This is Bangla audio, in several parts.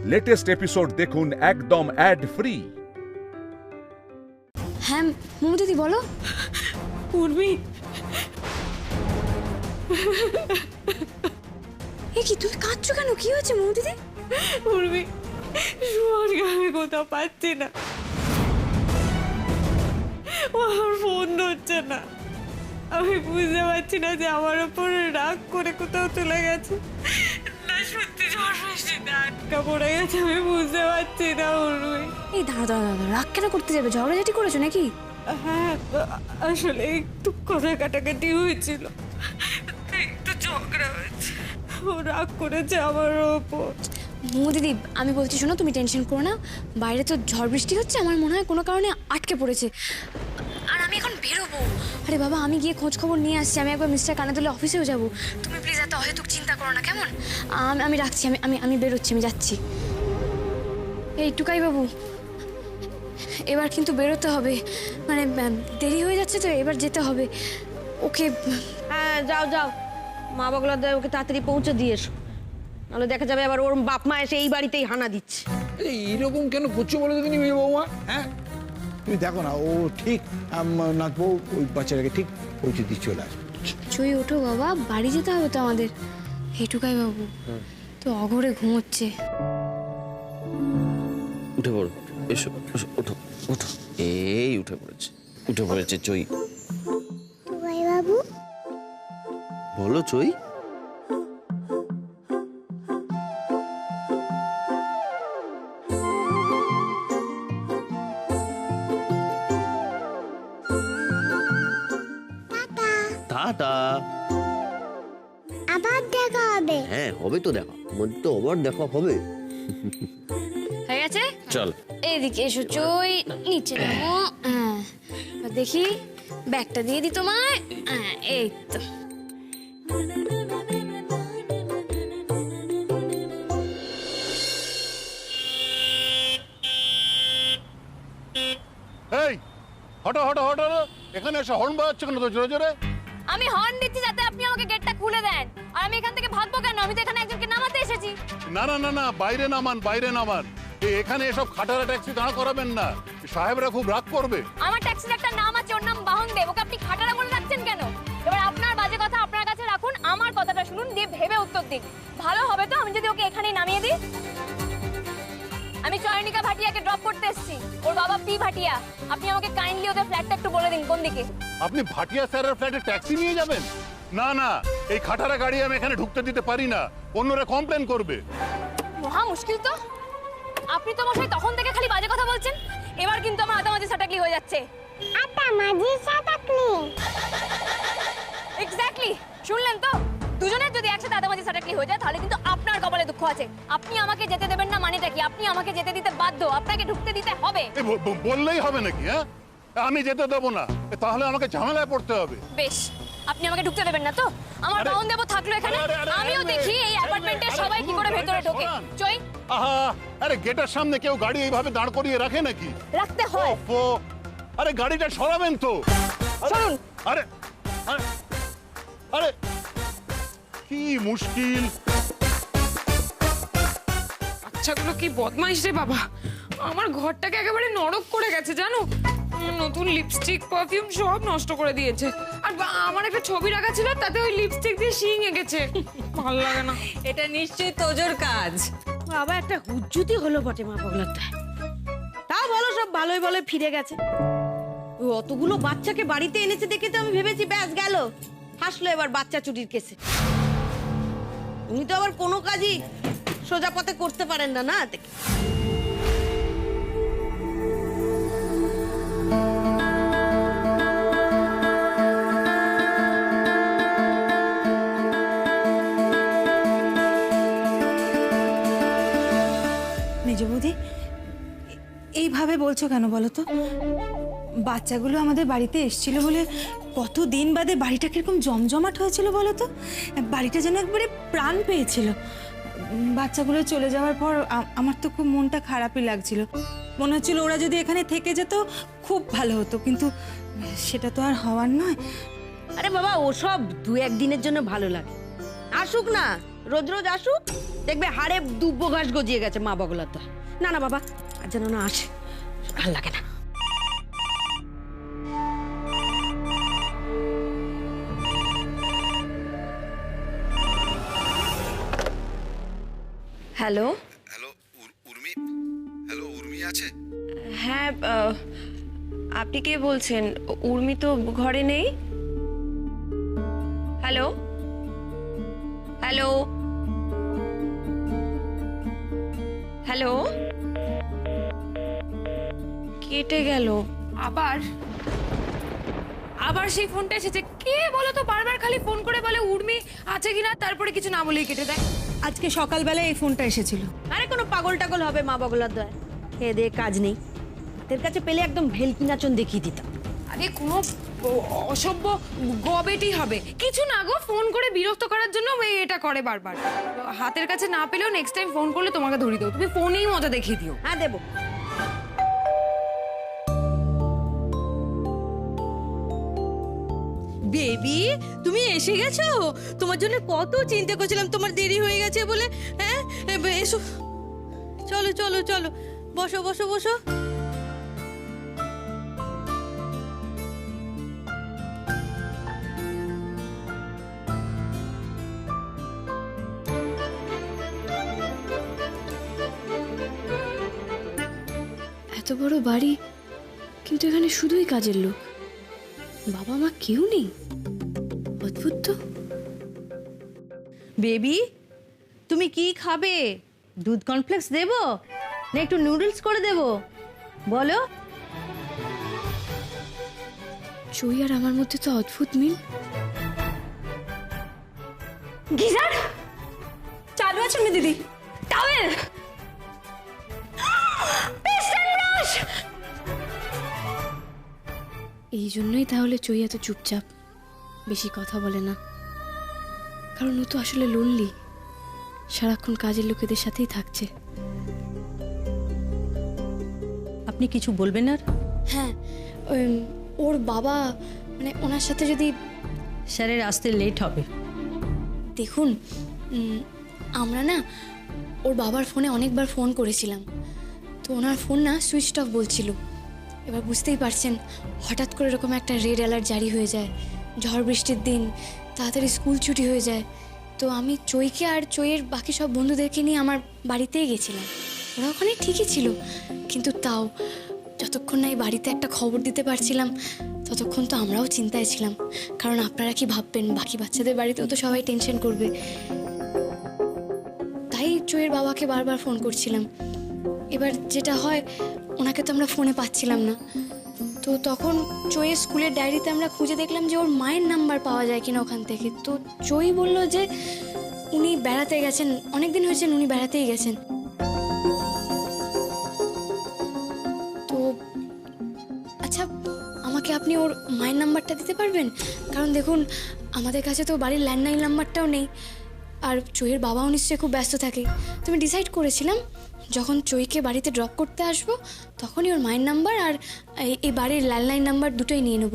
লেটেস্ট এপিসোড দেখুন একদম অ্যাড ফ্রি। হ্যাঁ মোমো দিদি বলো। উর্মি, এ কি তুমি কাঁদছো কেন? কি হয়েছে মোমো দিদি? উর্মি, সুমনকে আমি কোথাও পাচ্ছি না। ও আমার ফোন ধরছে না। আমি বুঝতে পারছি না যে আমার ওপর রাগ করে কোথাও চলে গেছে, না সত্যি ঝড় বৃষ্টিতে আটকা পড়ে গেছে। আমি বুঝতে পারছি না উর্মি। এই দাঁড়া, রাগ কেন করতে যাবে? ঝগড়াঝাটি করেছো নাকি? হ্যাঁ, আসলে একটু কথা কাটাকাটি হয়েছিল, একটু ঝগড়া হয়েছে। ও রাগ করেছে আমার ওপর। মোমো দিদি আমি বলছি শোনো, তুমি টেনশন করো না। বাইরে তো ঝড় বৃষ্টি হচ্ছে, আমার মনে হয় কোনো কারণে আটকে পড়েছে। আর আমি এখন বেরোবো। আরে বাবা, আমি গিয়ে খোঁজ খবর নিয়ে আসছি। আমি একবার মিস্টার কানাতুলে অফিসেও যাবো। তুমি প্লিজ এত অহেতুক চিন্তা করো না, কেমন? আমি রাখছি, আমি বেরোচ্ছি, আমি যাচ্ছি। এই টুকাই বাবু, এবার কিন্তু বেরোতে হবে, মানে দেরি হয়ে যাচ্ছে তো, এবার যেতে হবে ওকে। হ্যাঁ যাও যাও, মা বাবা ওকে তাড়াতাড়ি পৌঁছে দিয়ে এসো, নাহলে দেখা যাবে আবার ওর বাপ মা এসে এই বাড়িতেই হানা দিচ্ছে। এইরকম কেন করছো বলে দেখিনি মেয়ে বৌমা? হ্যাঁ তুমি দেখো না, ও ঠিক নাচবো, ওই বাচ্চাটাকে ঠিক পৌঁছে দিয়ে চলে আসবে। চুই ওঠো বাবা, বাড়ি যেতে হবে তো আমাদের। এই টুকাই বাবু তো অঘরে ঘুমোচ্ছে। উঠে পড়ো, এসো এসো, ওঠো ওঠো। এই উঠে পড়েছে চই। টুকাই বাবু, বলো চই। টাটা। আবার দেখা হবে। হ্যাঁ হবে তো দেখা, মধ্যে তো আবার দেখা হবে। হয়ে গেছে, চল এইদিকে এসো চই, নিচে নামো। হ্যাঁ এবার দেখি ব্যাগটা দিয়ে দিই তোমায়। হ্যাঁ এই তো। এই হটো হটো হটো, এখানে এসে হর্ন বাজাচ্ছে কেন তো জোরে জোরে? আমি হর্ন দিচ্ছি যাতে আপনি আমাকে গেটটা খুলে দেন। আর আমি এখান থেকে ভাগবো কেন? আমি তো এখানে একজনকে নামাতে এসেছি। না না না না, বাইরে নামান বাইরে নামান। এখানে এসব খাটারা ট্যাক্সি দাঁড় করাবেন না, সাহেবরা খুব রাগ করবে। আমার ট্যাক্সির একটা নাম আছে, ওর নাম বাহনদেব। ওকে আপনি খাটারা বলে রাখছেন কেন? এবার আপনার বাজে কথা আপনার কাছে রাখুন, আমার কথাটা শুনুন, দিয়ে ভেবে উত্তর দিন। ভালো হবে তো আমি যদি ওকে এখানেই নামিয়ে দিই? আমি চয়নিকা ভাটিয়াকে ড্রপ করতে এসেছি, ওর বাবা পি ভাটিয়া। আপনি আমাকে কাইন্ডলি ওদের ফ্ল্যাটটা একটু বলে দিন কোন দিকে। আপনি ভাটিয়া স্যারের ফ্ল্যাটে ট্যাক্সি নিয়ে যাবেন? না না, এই খাটারা গাড়ি আমি এখানে ঢুকতে দিতে পারি না, অন্যরা কমপ্লেন করবে। মহা মুশকিল তো। আপনি তো মশাই তখন থেকে খালি বাজে কথা বলছেন, এবার কিন্তু আমার আতামাজি সাটাকলি হয়ে যাচ্ছে। আতামাজি সাটাকলি? এক্স্যাক্টলি, শুনলেন তো? দুজনের যদি একসাথে আতামাজি সাটাকলি হয়ে যায় তাহলে কিন্তু আপনার কপালে দুঃখ আছে। আপনি আমাকে যেতে দেবেন না মানেটা কি? আপনি আমাকে যেতে দিতে বাধ্য, আপনাকে ঢুকতে দিতে হবে। বললেই হবে নাকি? হ্যাঁ আমি যেতে দেবো না, তাহলে আমাকে ঝামেলায় পড়তে হবে। বেশ, আপনি আমাকে ঢুকতে দেবেন না তো? আমার বাহন দেব থাকলো এখানে, আমিও দেখি এই অ্যাপার্টমেন্টের সবাই কি করে ভেতরে ঢোকে। চই, আহা, আরে গেটের সামনে কেউ গাড়ি এইভাবে দাঁড় করিয়ে রাখে নাকি? রাখতে হয়। ওফো, আরে গাড়িটা সরাবেন তো। শুনুন, আরে আরে আরে কি মুশকিল। বাচ্চাগুলো কি বদমাইশ রে বাবা, আমার ঘরটাকে একেবারে নরক করে গেছে জানো। নতুন লিপস্টিক পারফিউম সব নষ্ট করে দিয়েছে। আর আমার একটা ছবি রাখা ছিল, তাতে ওই লিপস্টিক দিয়ে শিং এঁকেছে। ভালো লাগে না। এটা নিশ্চয়ই তোজোর কাজ। বাবা একটা হুজ্জুতি হলো বটে মা পাগলাটা। তাও বলো সব ভালোই ভালোই ফিরে গেছে। ও অতগুলো বাচ্চাকে বাড়িতে এনেছে দেখে তো আমি ভেবেছি ব্যাস গেল, হাসলো এবার বাচ্চা চুরির কেসে। উনি তো আবার কোনো কাজই সোজা পথে করতে পারেন না, না দেখে। মেজ বৌদি, এইভাবে বলছো কেন বলো তো? বাচ্চাগুলো আমাদের বাড়িতে এসেছিল বলে কতদিন বাদে বাড়িটা কিরকম জমজমাট হয়েছিল বলো তো। বাড়িটা যেন একবারে প্রাণ পেয়েছিল। বাচ্চাগুলো চলে যাওয়ার পর আমার তো খুব মনটা খারাপই লাগছিল। মনে হচ্ছিল ওরা যদি এখানে থেকে যেত খুব ভালো হতো, কিন্তু সেটা তো আর হওয়ার নয়। আরে বাবা, ওসব দু একদিনের জন্য ভালো লাগে, আসুক না, রোজ রোজ আসুক, দেখবে হাড়ে দুব্বো ঘাস গজিয়ে গেছে মা বগলার দয়। না না বাবা, আর যেন না আসে, ভাল লাগে না। Hello, hello Urmi, hello Urmi আছে? হ্যাঁ আপনি কে বলছেন? উর্মি তো ঘরে নেই। হ্যালো হ্যালো হ্যালো, কেটে গেল। আবার আবার সেই ফোনটা এসেছে। কে বলো তো বারবার খালি ফোন করে বলে উর্মি আছে কিনা, তারপরে কিছু না বলেই কেটে দেয়। আজকে সকালবেলায় এই ফোনটা এসেছিল। আরে কোনো পাগল টাগল হবে মা বগলার দয়, খেয়ে দিয়ে কাজ নেই। হাতের কাছে পেলে একদম ভেলকি নাচন দেখিয়ে দিতাম। আরে কোনো অসভ্য গবেটি হবে কিছু না গো, ফোন করে বিরক্ত করার জন্য এটা করে বারবার। হাতের কাছে না পেলেও নেক্সট টাইম ফোন করলে তোমাকে ধরিয়ে দেবো, তুমি ফোনেই মজা দেখিয়ে দিও। হ্যাঁ দেবো। বেবি, তুমি এসে গেছো? তোমার জন্য কত চিন্তা করছিলাম, তোমার দেরি হয়ে গেছে বলে। হ্যাঁ এসো, চলো চলো চলো, বসো বসো বসো। এত বড় বাড়ি, কিন্তু এখানে শুধুই কাজের লোক, বাবা মা কেউ নেই। অদ্ভুত তো। বেবি, তুমি কি খাবে? দুধ কর্নফ্লেক্স দেবো না একটু নুডলস করে দেবো, বলো? চই আর আমার মধ্যে তো অদ্ভুত মিল। গিজার চালু আছে না দিদি? টাওয়েল, এই জন্যই তাহলে চই এত চুপচাপ, বেশি কথা বলে না। কারণ ও তো আসলে লোনলি, সারাক্ষণ কাজের লোকেদের সাথেই থাকছে। আপনি কিছু বলবেন আর? হ্যাঁ, ওর বাবা, মানে ওনার সাথে যদি স্যারের আসতে লেট হবে। দেখুন, আমরা না ওর বাবার ফোনে অনেকবার ফোন করেছিলাম, তো ওনার ফোন না সুইচ অফ বলছিল। এবার বুঝতেই পারছেন, হঠাৎ করে এরকম একটা রেড অ্যালার্ট জারি হয়ে যায়, ঝড় বৃষ্টির দিন, তাড়াতাড়ি স্কুল ছুটি হয়ে যায়। তো আমি চইকে আর চইয়ের বাকি সব বন্ধুদেরকে নিয়ে আমার বাড়িতেই গেছিলাম। ওরা ওখানে ঠিকই ছিল, কিন্তু তাও যতক্ষণ না এই বাড়িতে একটা খবর দিতে পারছিলাম ততক্ষণ তো আমরাও চিন্তায় ছিলাম। কারণ আপনারা কি ভাববেন, বাকি বাচ্চাদের বাড়িতেও তো সবাই টেনশন করবে। তাই চইয়ের বাবাকে বারবার ফোন করছিলাম। এবার যেটা হয়, ওনাকে তো আমরা ফোনে পাচ্ছিলাম না। তো তখন চইয়ের স্কুলের ডায়েরিতে আমরা খুঁজে দেখলাম যে ওর মায়ের নাম্বার পাওয়া যায় কিনা ওখান থেকে। তো চই বলল যে উনি বেড়াতে গেছেন, অনেকদিন হয়েছেন উনি বেড়াতেই গেছেন। তো আচ্ছা, আমাকে আপনি ওর মায়ের নাম্বারটা দিতে পারবেন? কারণ দেখুন, আমাদের কাছে তো বাড়ির ল্যান্ডলাইন নাম্বারটাও নেই, আর চইয়ের বাবাও নিশ্চয়ই খুব ব্যস্ত থাকে। তো আমি ডিসাইড করেছিলাম যখন চইকে বাড়িতে ড্রপ করতে আসবো তখনই ওর মায়ের নাম্বার আর এই বাড়ির ল্যান্ডলাইন নাম্বার দুটোই নিয়ে নেব।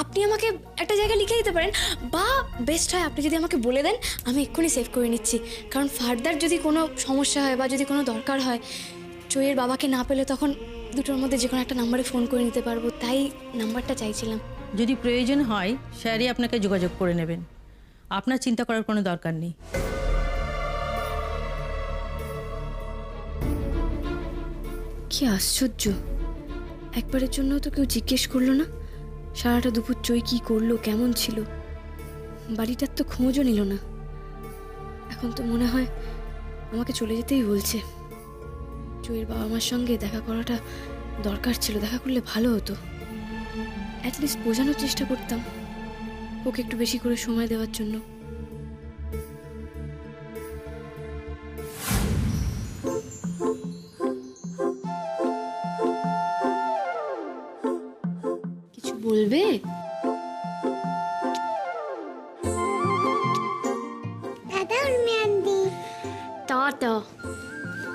আপনি আমাকে একটা জায়গায় লিখে দিতে পারেন, বা বেস্ট হয় আপনি যদি আমাকে বলে দেন, আমি এক্ষুনি সেভ করে নিচ্ছি। কারণ ফার্দার যদি কোনো সমস্যা হয় বা যদি কোনো দরকার হয়, চইয়ের বাবাকে না পেলে তখন দুটোর মধ্যে যে কোনো একটা নাম্বারে ফোন করে নিতে পারবো, তাই নাম্বারটা চাইছিলাম। যদি প্রয়োজন হয় স্যারই আপনাকে যোগাযোগ করে নেবেন, আপনার চিন্তা করার কোনো দরকার নেই। কি আশ্চর্য, একবারের জন্য তো কেউ জিজ্ঞেস করলো না সারাটা দুপুর চই কি করলো, কেমন ছিল। বাড়িটার তো খোঁজও নিল না। এখন তো মনে হয় আমাকে চলে যেতেই বলছে। চইয়ের বাবা মার সঙ্গে দেখা করাটা দরকার ছিল, দেখা করলে ভালো হতো। অ্যাটলিস্ট বোঝানোর চেষ্টা করতাম ওকে একটু বেশি করে সময় দেওয়ার জন্য। কিছু বলবে? দাদা উর্মি আন্টি, টাটা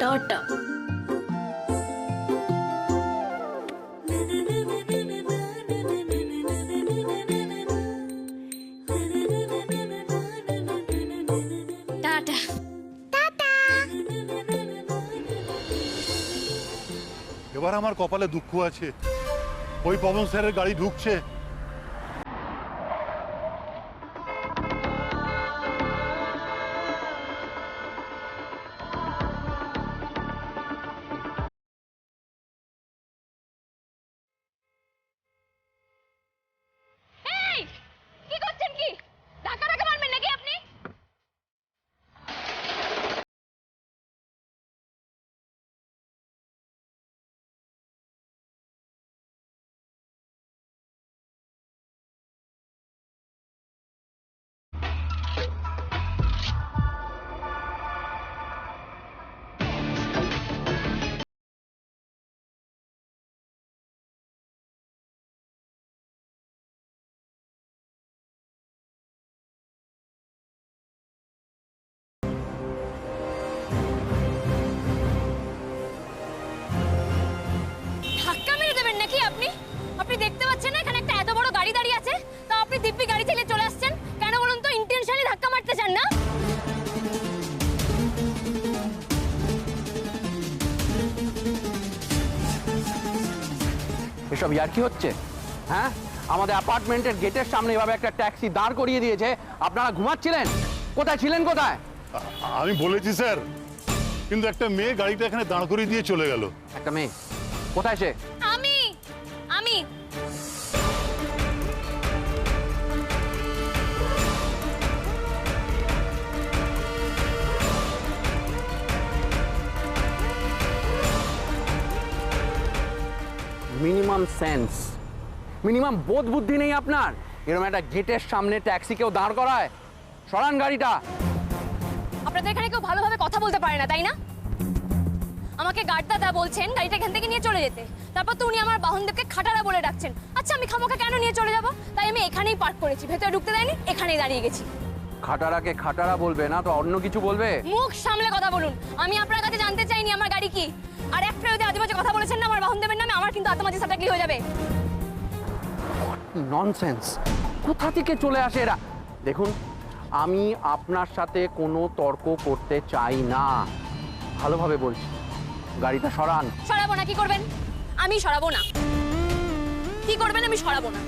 টাটা। এবার আমার কপালে দুঃখ আছে, ওই পবন স্যারের গাড়ি ঢুকছে। কি করছেন কি? ধাক্কা ধাক্কা মারবেন নাকি আপনি? ধাক্কা মেরে দেবেন নাকি আপনি? আপনি দেখতে পাচ্ছেন না এখানে একটা এত বড় গাড়ি দাঁড়িয়ে আছে, তা আপনি দিব্যি গাড়ি চালিয়ে চলে আসছেন কেন বলুন তো? ইন্টেনশনালি ধাক্কা মারতে চান না? এসব ইয়ার কি হচ্ছে? হ্যাঁ, আমাদের অ্যাপার্টমেন্টের গেটের সামনে এভাবে একটা ট্যাক্সি দাঁড় করিয়ে দিয়েছে, আপনারা ঘুমাচ্ছিলেন? কোথায় ছিলেন, কোথায়? আমি বলেছি স্যার, কিন্তু একটা মেয়ে গাড়িটা এখানে দাঁড় করিয়ে দিয়ে চলে গেল। একটা মেয়ে? কোথায় সে? আমি আমি মিনিমাম সেন্স, মিনিমাম বোধ বুদ্ধি নেই আপনার? এরকম একটা গেটের সামনে ট্যাক্সি কেউ দাঁড় করায়? সরান গাড়িটা। আপনাদের এখানে কেউ ভালোভাবে কথা বলতে পারে না, তাই না? আমাকে গার্ড দাদা বলছেন গাড়িটা এখান থেকে নিয়ে চলে যেতে, তারপর তো উনি আমার বাহনদেবকে খাটারা বলে ডাকছেন। আচ্ছা, আমি খামোখা কেন নিয়ে চলে যাব? তাই আমি এখানেই পার্ক করেছি, ভেতরে ঢুকতে দেয়নি, এখানেই দাঁড়িয়ে গেছি। খাটারাকে খাটারা বলবে না তো অন্য কিছু বলবে? মুখ সামলে কথা বলুন। আমি আপনার কাছে জানতে চাইনি আমার গাড়ি কি। আর একটা যদি আজেবাজে কথা বলেছেন না আমার বাহনদেবের নামে, আমার কিন্তু আত্মমাজি সাটাকলি হয়ে যাবে। ননসেন্স! কোথা থেকে চলে আসে এরা? দেখুন, আমি আপনার সাথে কোনো তর্ক করতে চাই না, ভালোভাবে বলছি। গাড়িটা সরান। সরাবো না? কি করবেন? আমি সরাবো না। কি করবেন? আমি সরাবো না।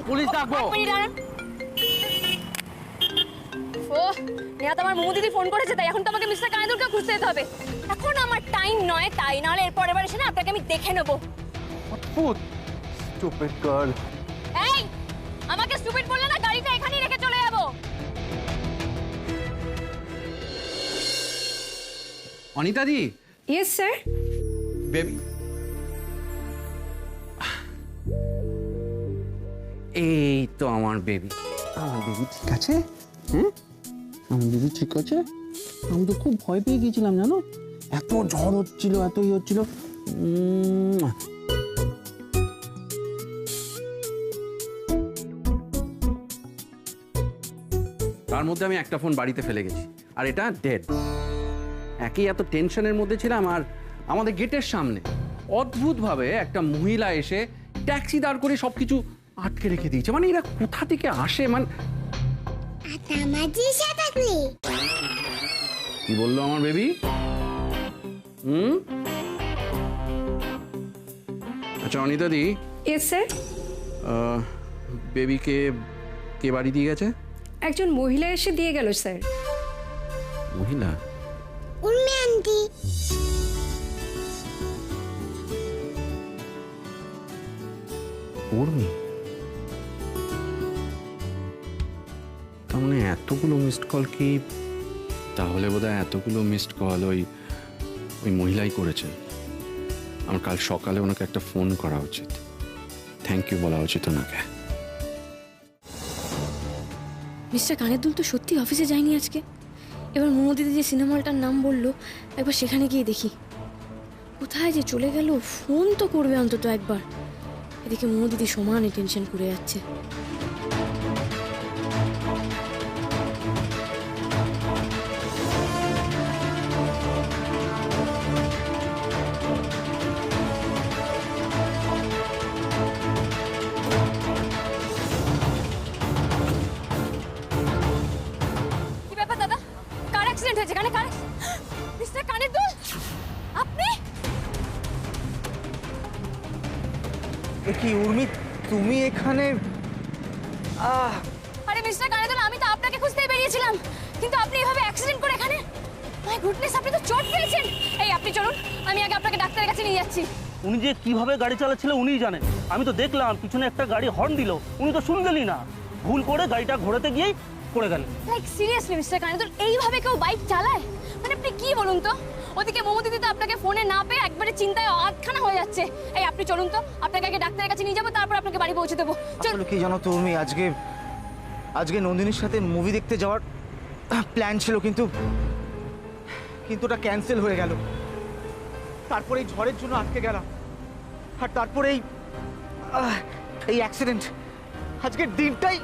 পুলিশ ডাকবো। এক মিনিট দাঁড়ান। ও নেহাত আমার মোমো দিদি ফোন করেছে, তাই এখন তো আমাকে মিস্টার কানাইদুলকে খুঁজতে যেতে হবে। এখন আমার টাইম নয়, তাই নাহলে এরপর এবার এসে না আপনাকে আমি দেখে নেবো। Stupid girl. এই, আমাকে স্টুপিড বললে না, গাড়িটা এখানেই রেখে চলে যাবো। অনিতা দি। Yes sir. বেবি, এই তো আমার বেবি। আমার বেবি ঠিক আছে? আমার বেবি ঠিক আছে? আমি তো খুব ভয় পেয়ে গিয়েছিলাম জানো, এত ঝড় হচ্ছিল, এত ইয়ে হচ্ছিল। তার মধ্যে আমি একটা ফোন বাড়িতে ফেলে গেছি, আর এটা ডেড। একই এত টেনশনের মধ্যে ছিলাম, আর আমাদের গেটের সামনে অদ্ভুতভাবে একটা মহিলা এসে ট্যাক্সি দাঁড় করে সবকিছু আটকে রেখে দিয়েছে। মানে এরা কোথা থেকে আসে? মানে কি বললো আমার বেবি? আচ্ছা অনিতা দি। Yes sir. বেবিকে কে বাড়ি দিয়ে গেছে? একজন মহিলা এসে দিয়ে গেল স্যার। মহিলা? উর্মি আন্টি। উর্মি? তার মানে এতগুলো মিসড কল কি? তাহলে বোধহয় এতগুলো মিসড কল ওই মহিলাই করেছে। আমার কাল সকালে ওনাকে একটা ফোন করা উচিত, থ্যাংক ইউ বলা উচিত ওনাকে। মিস্টার কানাইদুল তো সত্যি অফিসে যায়নি আজকে। এবার মোমো দিদি যে সিনেমা হলটার নাম বললো, একবার সেখানে গিয়ে দেখি কোথায় যে চলে গেল। ফোন তো করবে অন্তত একবার। এদিকে মোমো দিদি সমানে টেনশন করে যাচ্ছে। কি ব্যাপার দাদা? কার অ্যাক্সিডেন্ট হয়েছে? কানে কার? মিস্টার কানাইদুল, আপনি? কি উর্মি, তুমি এখানে? আরে মিস্টার কানাদুল, আমি তো আপনাকে খুঁজতেই বেরিয়েছিলাম, কিন্তু আপনি এভাবে অ্যাক্সিডেন্ট করে এখানে। মাই গুডনেস, আপনি তো চোট পেয়েছেন। এই আপনি চলুন, আমি আগে আপনাকে ডাক্তারের কাছে নিয়ে যাচ্ছি। উনি যে কিভাবে গাড়ি চালাচ্ছিল উনিই জানেন। আমি তো দেখলাম পিছনে একটা গাড়ি হর্ন দিল, উনি তো শুনলেনই না, ভুল করে গাড়িটা ঘোরাতে গিয়েই পড়ে গেলেন। লাইক সিরিয়াসলি মিস্টার কানাদুল, এইভাবে কেউ বাইক চালায়? মানে আপনি কি বলুন তো? ওদিকে মমতি দিদি তো আপনাকে ফোনে না পেয়ে একবারে চিন্তায় আটখানা হয়ে যাচ্ছে। এই আপনি চলুন তো, আপনাকে আগে ডাক্তারের কাছে নিয়ে যাবো, তারপর আপনাকে বাড়ি পৌঁছে দেবো। আসলে কি জানো তো উর্মি, আজকে নন্দিনীর সাথে মুভি দেখতে যাওয়ার প্ল্যান ছিল, কিন্তু ওটা ক্যান্সেল হয়ে গেল। তারপরে এই ঝড়ের জন্য আটকে গেলাম, আর তারপরে এই অ্যাক্সিডেন্ট। আজকের দিনটাই।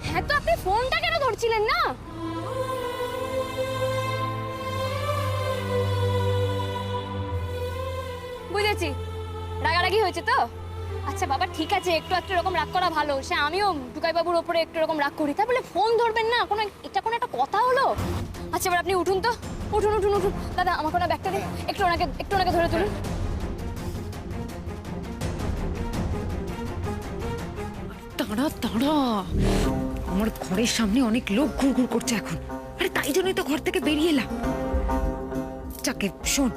হ্যাঁ, তো আপনি ফোনটা কেন ধরছিলেন না? বুঝেছি, রাগারাগি হয়েছে তো। আচ্ছা বাবা, ঠিক আছে, একটু এরকম রাগ করা ভালো। সে আমিও টুকাই বাবুর ওপরে একটু এরকম রাগ করি, তা বলে ফোন ধরবেন না? এটা কোনো একটা কথা হলো? আচ্ছা এবার আপনি উঠুন তো, উঠুন উঠুন উঠুন। দাদা, আমার কোনো ব্যাগটা দিন, একটু ওনাকে ধরে তুলুন। তাড়া, আমার ঘরের সামনে অনেক লোক ঘুরঘুর করছে এখন। আরে তাই জন্যই তো ঘর থেকে বেরিয়ে এলাম। যাকে শোন,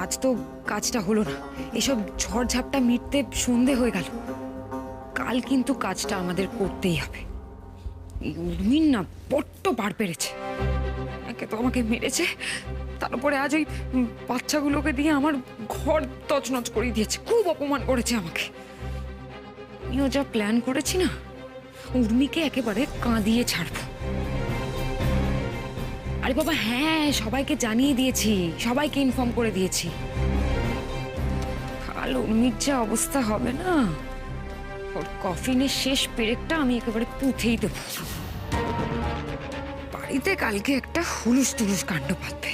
আজ তো কাজটা হলো না, এসব ঝড় ঝাপটা মিটতে সন্ধে হয়ে গেল। কাল কিন্তু কাজটা আমাদের করতেই হবে। এই উর্মিন না বড্ড বার পেরেছে। একে তো আমাকে মেরেছে, তারপরে আজ ওই বাচ্চাগুলোকে দিয়ে আমার ঘর তছনছ করে দিয়েছে, খুব অপমান করেছে আমাকে। আমিও যা প্ল্যান করেছি না, উর্মিকে একেবারে কাঁদিয়ে ছাড়বো। আরে বাবা হ্যাঁ, সবাইকে জানিয়ে দিয়েছি, সবাইকে ইনফর্ম করে দিয়েছি। কাল উর্মির যা অবস্থা হবে না, ওর কফিনের শেষ পেরেকটা আমি একেবারে পুঁথেই দেবো। বাড়িতে কালকে একটা হুলুস তুলুস কাণ্ড পাতবে।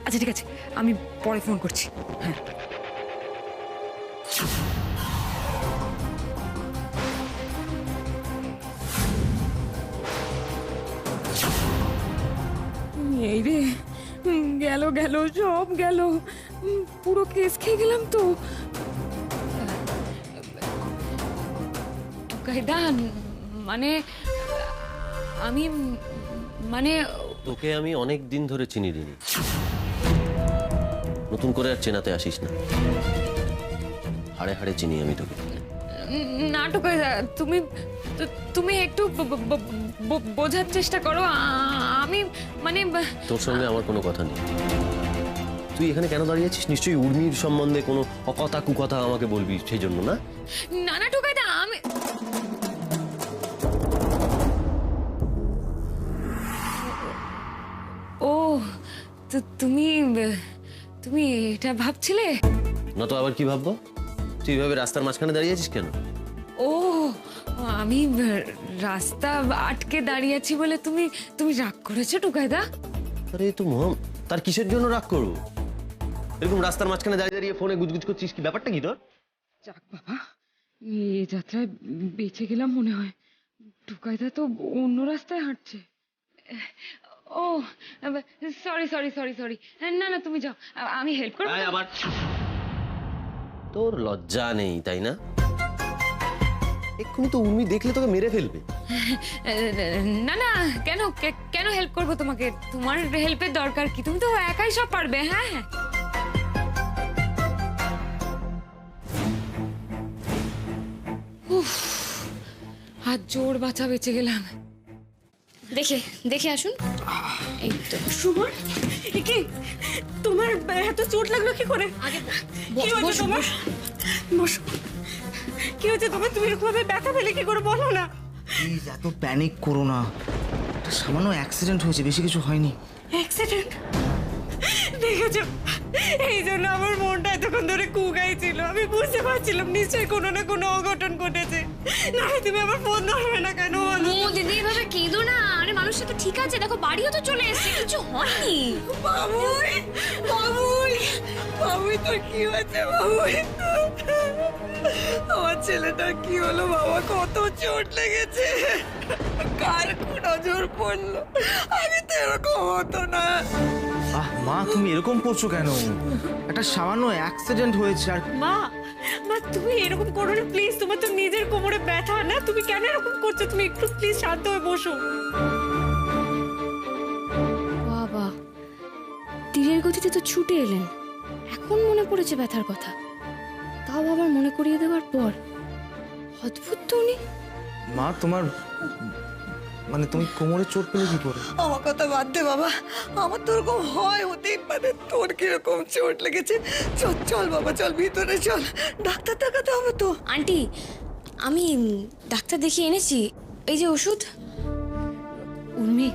আচ্ছা ঠিক আছে, আমি পরে ফোন করছি। হ্যাঁ, এই রে, গেল সব গেল, পুরো কেস খেয়ে গেলাম তো। কায়দান মানে আমি তোকে আমি অনেক দিন ধরে চিনি দিনি, নতুন করে আর চেনাতে আসিস না। হাড়ে হাড়ে চিনি আমি তোকে। না টুকাইদা, তুমি একটু বোঝার চেষ্টা করো। আমি তোর সঙ্গে আমার কোনো কথা নেই। তুই এখানে কেন দাঁড়িয়েছিস? নিশ্চয়ই উর্মির সম্বন্ধে কোনো অকথা কুকথা আমাকে বলবি, সেই জন্য না? না টুকাইদা, আমি ও তুমি এটা ভাবছিলে না তো আবার কি ভাববো? তুই এইভাবে রাস্তার মাঝখানে দাঁড়িয়ে আছিস কেন? ও আমি রাস্তা আটকে দাঁড়িয়ে আছি বলে তুমি রাগ করেছো টুকাইদা? আরে তো মোহাম, তার কিসের জন্য রাগ করবো? এরকম রাস্তার মাঝখানে দাঁড়িয়ে দাঁড়িয়ে ফোনে গুজগুজ করছিস, কি ব্যাপারটা কি তোর? যাক বাবা, এই যাত্রায় বেঁচে গেলাম মনে হয়। টুকাইদা তো অন্য রাস্তায় হাঁটছে। ও সরি। না তুমি যাও, আমি হেল্প করব। আবার তোর লজ্জা নেই তাই না? এক্ষুনি তো উর্মি দেখলে তোকে মেরে ফেলবে। না কেন হেল্প করবো তোমাকে? তোমার হেল্পের দরকার কি? তুমি তো একাই সব পারবে। হ্যাঁ আজ জোর বাঁচা বেঁচে গেলাম। দেখে আসুন। এই তো সুমন, কি তোমার এত চোট লাগলো কি করে? কি হয়েছে তোমার? তুমি এরকম ভাবে ব্যথা পেলে কি করে বলো না? প্লিজ এত প্যানিক করো না, একটা সামান্য অ্যাক্সিডেন্ট হয়েছে, বেশি কিছু হয়নি। অ্যাক্সিডেন্ট দেখেছো? এই জন্য আমার মনটা এতক্ষণ ধরে কুগাই ছিল। আমি বুঝতে পারছিলাম নিশ্চয়ই কোনো না কোনো অঘটন ঘটেছে। না তুমি আমার ফোন ধরবে না কেন? দিদি এভাবে কেঁদো না। আরে মানুষটা তো ঠিক আছে, দেখো বাড়িও তো চলে এসেছে, কিছু হয়নি। বাবুই তোর কি হয়েছে? বাবুই আমার ছেলেটা কি হলো বাবা? কত চোট লেগেছে, কার নজর পড়লো? আগে তো এরকম হতো না। মা তুমি এরকম করছো কেন? একটা সামান্য অ্যাক্সিডেন্ট হয়েছে আর মা মা তুমি এরকম করো না প্লিজ, তোমার তো নিজের কোমরে ব্যথা না, তুমি কেন এরকম করছো? তুমি একটু প্লিজ শান্ত হয়ে বসো। বাবা তীরের গতিতে তো ছুটে এলেন, এখন মনে পড়েছে ব্যথার কথা, তাও আবার মনে করিয়ে দেওয়ার পর। অদ্ভুত তো উনি। মা তোমার মানে তুমি কোমরে চোট পেলে কি করে? আমার কথা বাদ দে বাবা, আমার তো ওরকম হয়, হতেই পারে। তোর কিরকম চোট লেগেছে? চল চল বাবা, চল ভিতরে চল, ডাক্তার দেখাতে হবে তো। আন্টি আমি ডাক্তার দেখিয়ে এনেছি, এই যে ওষুধ। উর্মি,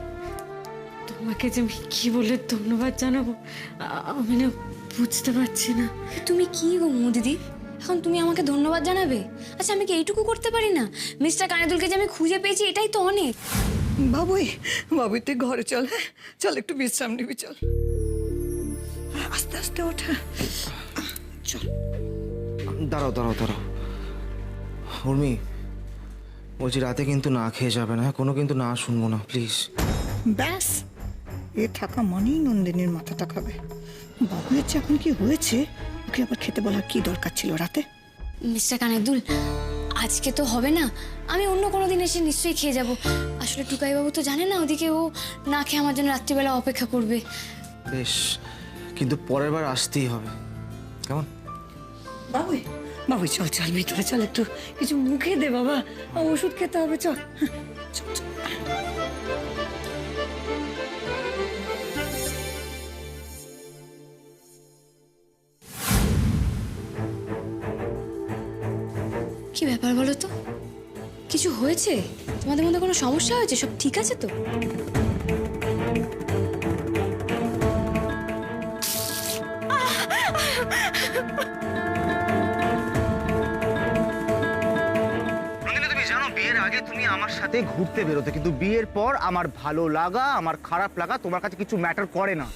তোমাকে যে আমি কি বলে ধন্যবাদ জানাবো আমি না বুঝতে পারছি না। তুমি কি গো দিদি, এখন তুমি আমাকে ধন্যবাদ জানাবে? আচ্ছা আমি কি এইটুকু করতে পারি না? মিস্টার কানেদুলকে যে আমি খুঁজে পেয়েছি এটাই তো অনেক। বাবুই বাবুই তুই ঘরে চল, হ্যাঁ চল একটু বিশ্রাম নিবি, চল আস্তে আস্তে ওঠা, চল। দাঁড়াও দাঁড়াও দাঁড়াও উর্মি, বলছি রাতে কিন্তু না খেয়ে যাবে না, কোনো কিন্তু না শুনবো না প্লিজ। ব্যাস, এ থাকা মানেই নন্দিনীর মাথাটা খাবে। বাবুয়ের যে এখন কি হয়েছে, ওকে আবার খেতে বলার কি দরকার ছিল রাতে? মিস্টার কানেদুল আজকে তো হবে না, আমি অন্য কোনো দিন এসে নিশ্চয়ই খেয়ে যাব। আসলে টুকাইবাবু তো জানে না ওদিকে ও না খেয়ে আমার জন্য রাত্রিবেলা অপেক্ষা করবে। বেশ, কিন্তু পরের বার আসতেই হবে, কেমন? বাবুই বাবুই চল চল ভিতরে চল, একটু কিছু মুখে দে বাবা, ওষুধ খেতে হবে, চল চল চল। কি ব্যাপার বলো তো, কিছু হয়েছে? তোমাদের মধ্যে কোনো সমস্যা হয়েছে? সব ঠিক আছে তো? তুমি জানো বিয়ের আগে তুমি আমার সাথে ঘুরতে বেরোতে, কিন্তু বিয়ের পর আমার ভালো লাগা আমার খারাপ লাগা তোমার কাছে কিছু ম্যাটার করে না।